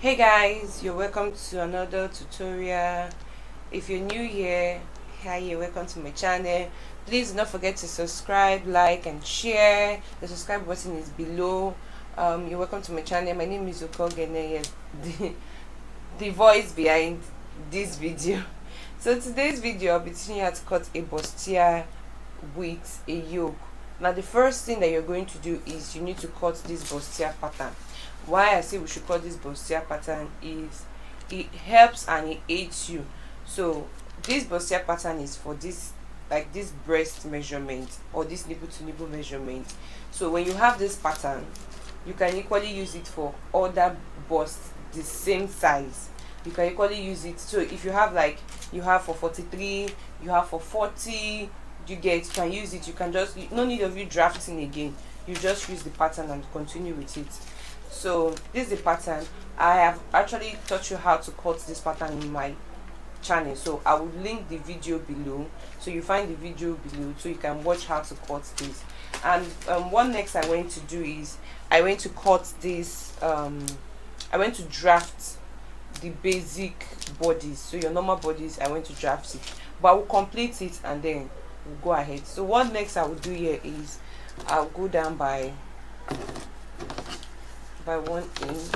Hey guys, you're welcome to another tutorial. If you're new here, hi, you're welcome to my channel. Please do not forget to subscribe, like and share. The subscribe button is below. You're welcome to my channel. My name is Yoke, yes, the voice behind this video. So today's video I'll be teaching you how to cut a bustier with a yoke. Now the first thing that you're going to do is you need to cut this bustier pattern. Why I say we should cut this bustier pattern is it helps and it aids you. So this bustier pattern is for this, like this breast measurement or this nipple to nipple measurement. So when you have this pattern, you can equally use it for other busts the same size. You can equally use it. So if you have, like, you have for 43, you have for 40, you can use it. You can just, no need of you drafting again, you just use the pattern and continue with it. So this is the pattern. I have actually taught you how to cut this pattern in my channel, so I will link the video below, so you find the video below so you can watch how to cut this. And what next I went to do is I went to cut this, I went to draft the basic bodies. So your normal bodies, I went to draft it, but I will complete it and then we'll go ahead. So what next I will do here is I'll go down by 1 inch.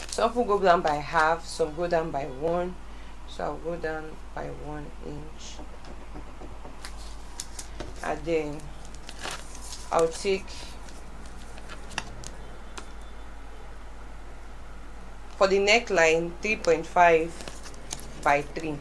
Some people go down by half, some go down by 1. So I'll go down by 1 inch, and then I'll take, for the neckline, 3.5 by 3.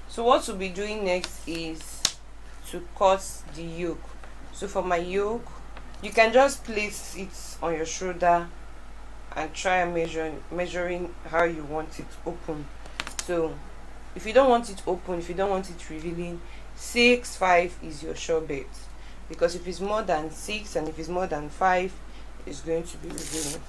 So what we'll be doing next is to cut the yoke. So for my yoke, you can just place it on your shoulder and try and measuring how you want it open. So if you don't want it open, if you don't want it revealing, 6'5" is your short bet, because if it's more than 6 and if it's more than 5, it's going to be revealing.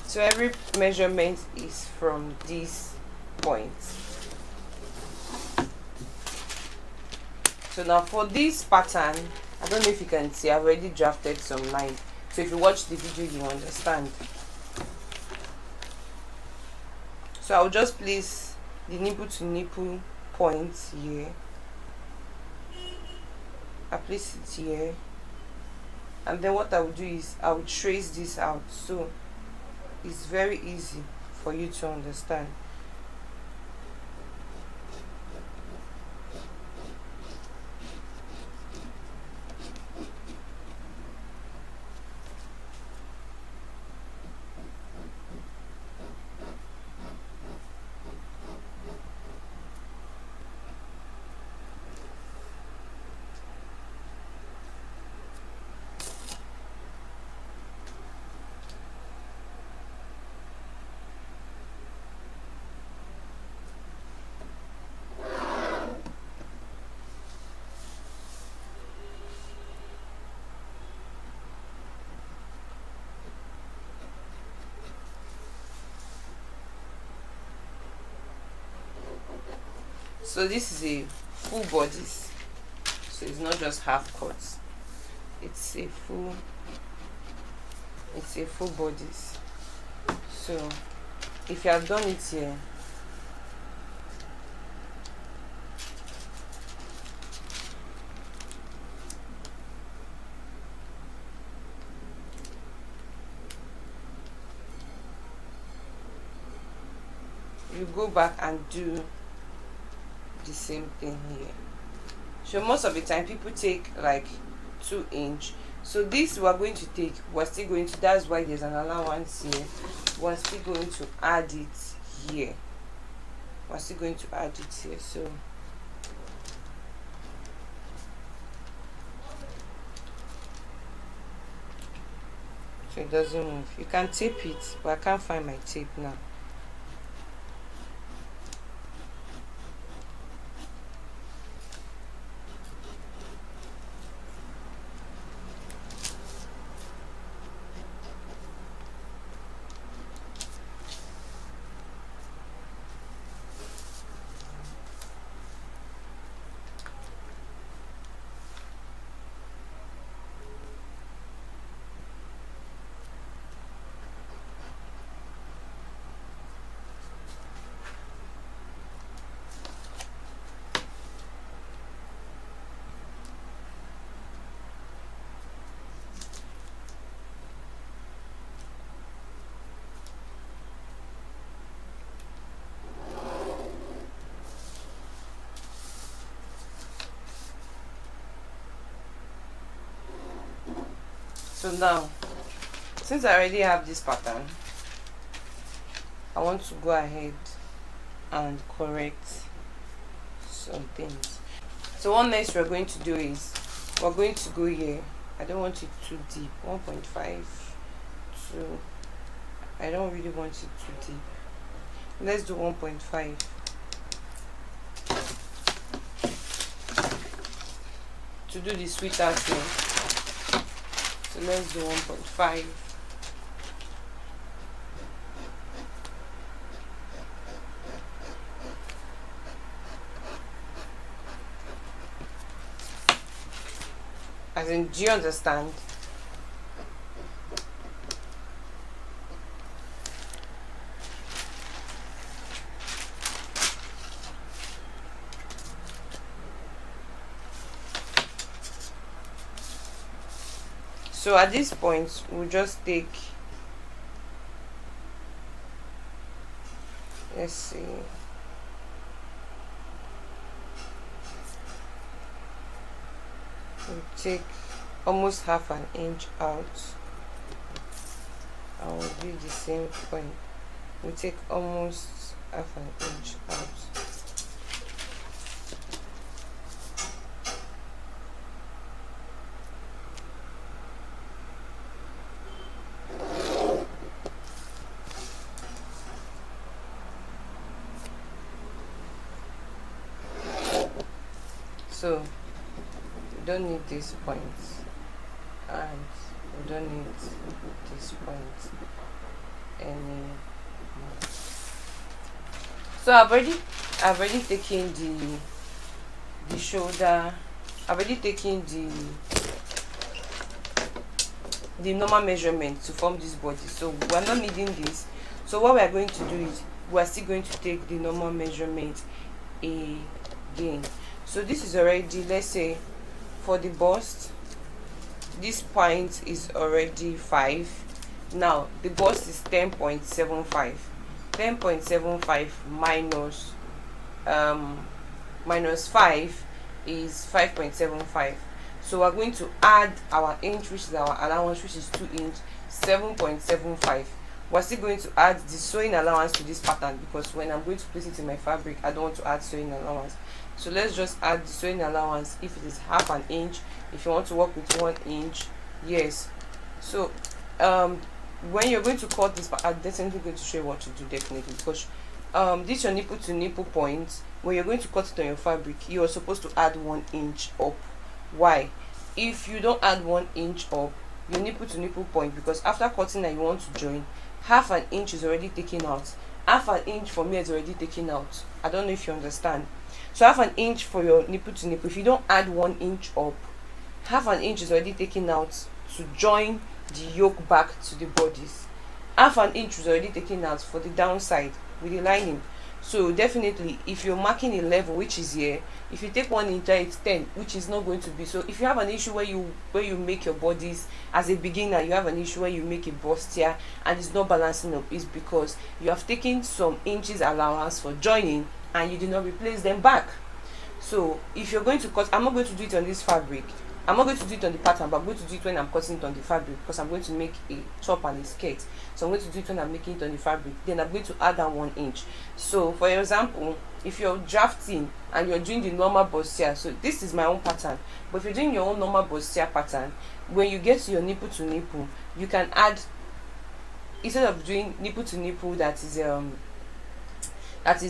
So every measurement is from this point. So now for this pattern, I don't know if you can see, I've already drafted some lines. So if you watch the video, you understand. So I'll just place the nipple to nipple point here. I place it here. And then what I will do is I will trace this out. So it's very easy for you to understand. So this is a full bodice, so it's not just half cuts, it's a full bodice. So if you have done it here, you go back and do the same thing here. So most of the time people take like 2 inch, So this we are going to take, we're still going to, that's why there's an allowance here, we're still going to add it here, we're still going to add it here. So it doesn't move. You can tape it, but I can't find my tape now. So now, since I already have this pattern, I want to go ahead and correct some things. So what next we're going to do is, we're going to go here. I don't want it too deep, 1.5 to, I don't really want it too deep. Let's do 1.5. To do the sweeter thing. So let's do 1.5. As in, do you understand? So at this point, we'll just take, let's see, we'll take almost half an inch out, and we'll do the same point. We'll take almost half an inch out. So we don't need this point, and we don't need this point anymore. So I've already taken the shoulder, I've already taken the normal measurement to form this body, so we're not needing this. So what we are going to do is, we're still going to take the normal measurement again. So this is already, let's say for the bust, this point is already 5. Now the bust is 10.75. 10.75 minus 5 is 5.75. So we're going to add our inch, which is our allowance, which is 2 inch, 7.75. We're still going to add the sewing allowance to this pattern, because when I'm going to place it in my fabric, I don't want to add sewing allowance. So let's just add the sewing allowance if it is half an inch. If you want to work with 1 inch, yes. So when you're going to cut this, I'm definitely going to show you what to do, definitely, because this your nipple to nipple point. When you're going to cut it on your fabric, you are supposed to add 1 inch up. Why? If you don't add 1 inch up your nipple to nipple point, because after cutting and you want to join, half an inch is already taken out. Half an inch for me is already taken out. I don't know if you understand. So half an inch for your nipple to nipple, if you don't add 1 inch up, half an inch is already taken out to join the yoke back to the bodice. Half an inch is already taken out for the downside with the lining. So definitely, if you're marking a level, which is here, if you take 1 inch, it's 10, which is not going to be. So if you have an issue where you make your bodies as a beginner, you have an issue where you make a bustier and it's not balancing up, is because you have taken some inches allowance for joining and you did not replace them back. So if you're going to cut, I'm not going to do it on this fabric, I'm not going to do it on the pattern, but I'm going to do it when I'm cutting it on the fabric, because I'm going to make a top and a skirt. So I'm going to do it when I'm making it on the fabric. Then I'm going to add that 1 inch. So for example, if you're drafting and you're doing the normal bustier, so this is my own pattern, but if you're doing your own normal bustier pattern, when you get to your nipple to nipple, you can add, instead of doing nipple to nipple that is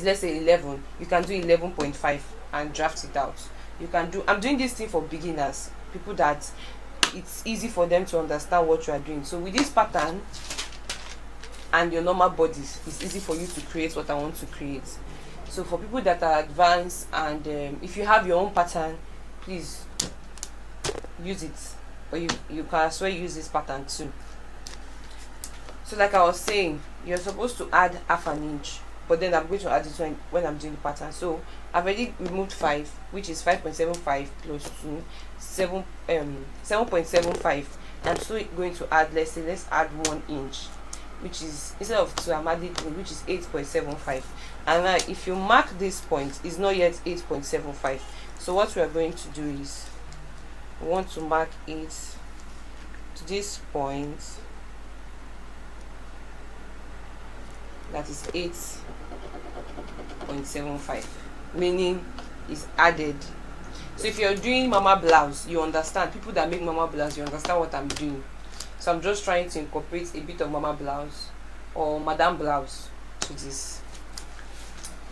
let's say 11, you can do 11.5 and draft it out. You can do, I'm doing this thing for beginners, people that it's easy for them to understand what you are doing. So with this pattern and your normal bodies, it's easy for you to create what I want to create. So for people that are advanced, and if you have your own pattern, please use it, or you can as well use this pattern too. So like I was saying, you're supposed to add half an inch, but then I'm going to add it when I'm doing the pattern. So I've already removed 5, which is 5.75 plus 2, 7.75. I'm still going to add, let's add 1 inch, which is, instead of 2, I'm adding 3, which is 8.75. And now if you mark this point, it's not yet 8.75. So what we are going to do is, we want to mark it to this point, that is 8.75, meaning is added. So if you're doing mama blouse, you understand, people that make mama blouse, you understand what I'm doing. So I'm just trying to incorporate a bit of mama blouse or madam blouse to this.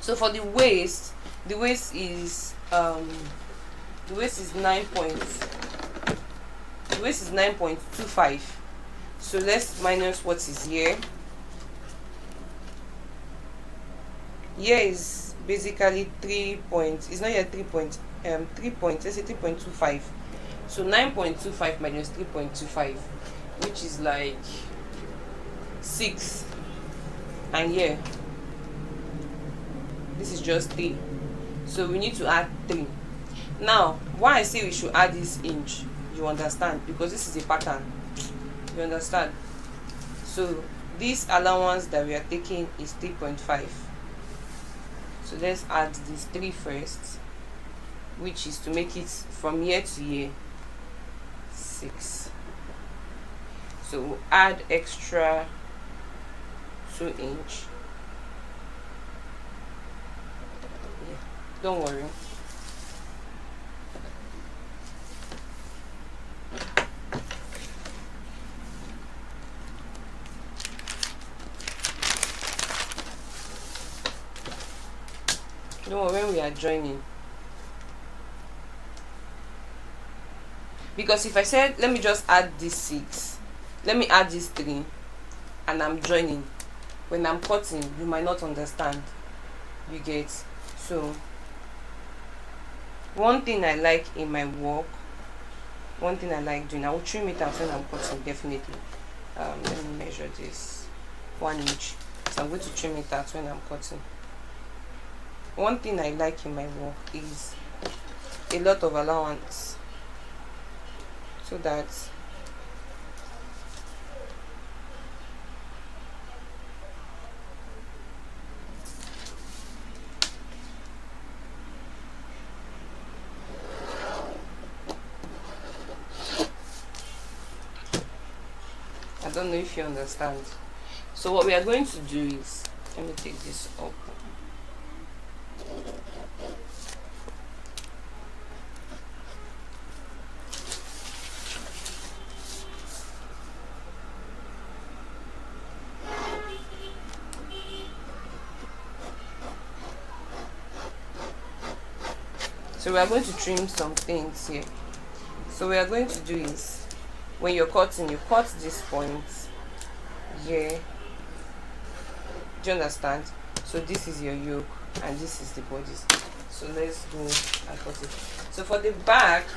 So for the waist is 9.25. So let's minus what is here. Here is basically 3 points. It's not yet 3 points. 3 points. Let's say 3.25. So 9.25 minus 3.25, which is like 6. And here, this is just 3. So we need to add 3. Now, why I say we should add this inch, you understand? Because this is a pattern. You understand? So this allowance that we are taking is 3.5. So let's add this 3 first, which is to make it from here to here 6. So we'll add extra 2 inch. Yeah, don't worry. Don't worry when we are joining. Because if I said, let me just add this 6, let me add this 3, and I'm joining, when I'm cutting, you might not understand. You get? So, one thing I like in my work, one thing I like doing, I will trim it out when I'm cutting, definitely. Let me measure this. 1 inch. So I'm going to trim it out when I'm cutting. One thing I like in my work is a lot of allowance, so that I don't know if you understand. So what we are going to do is, let me take this up. So we are going to trim some things here. So we are going to do is, when you're cutting, you cut this point here. Do you understand? So this is your yoke and this is the bodies. So let's go and cut it. So for the back,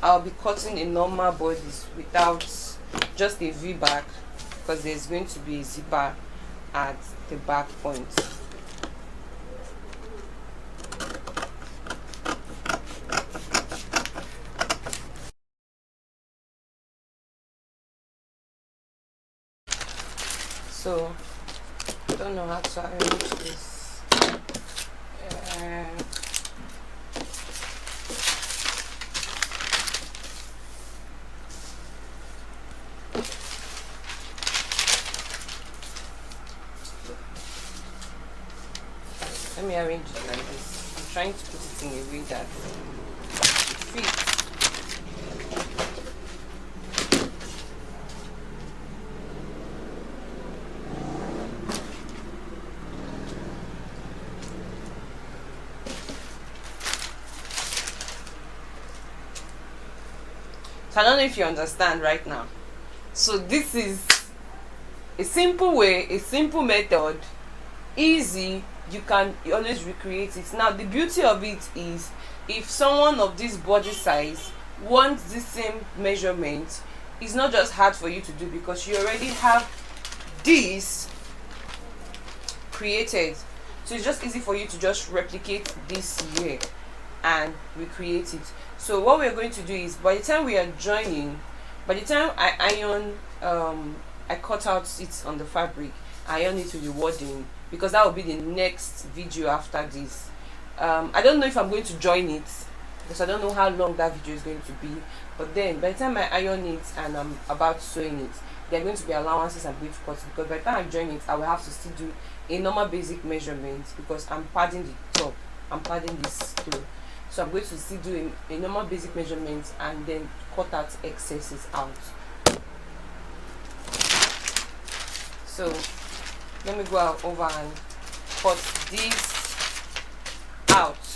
I'll be cutting a normal bodies without, just a V back, because there's going to be a zipper at the back point. So I don't know how to arrange this. Let me arrange it like this. I'm trying to put it in a way that it fits. So I don't know if you understand right now. So this is a simple way, a simple method, easy. You can always recreate it. Now the beauty of it is, if someone of this body size wants the same measurement, it's not just hard for you to do because you already have this created. So it's just easy for you to just replicate this here and recreate it. So what we're going to do is, by the time we are joining, by the time I iron, I cut out it on the fabric, I iron it with the wadding, because that will be the next video after this. I don't know if I'm going to join it because I don't know how long that video is going to be, but then by the time I iron it and I'm about sewing it, there are going to be allowances I'm going to cut, because by the time I join it, I will have to still do a normal basic measurement because I'm padding the top, I'm padding this through. So I'm going to still do a normal basic measurement and then cut out excesses out. So let me go over and cut this out.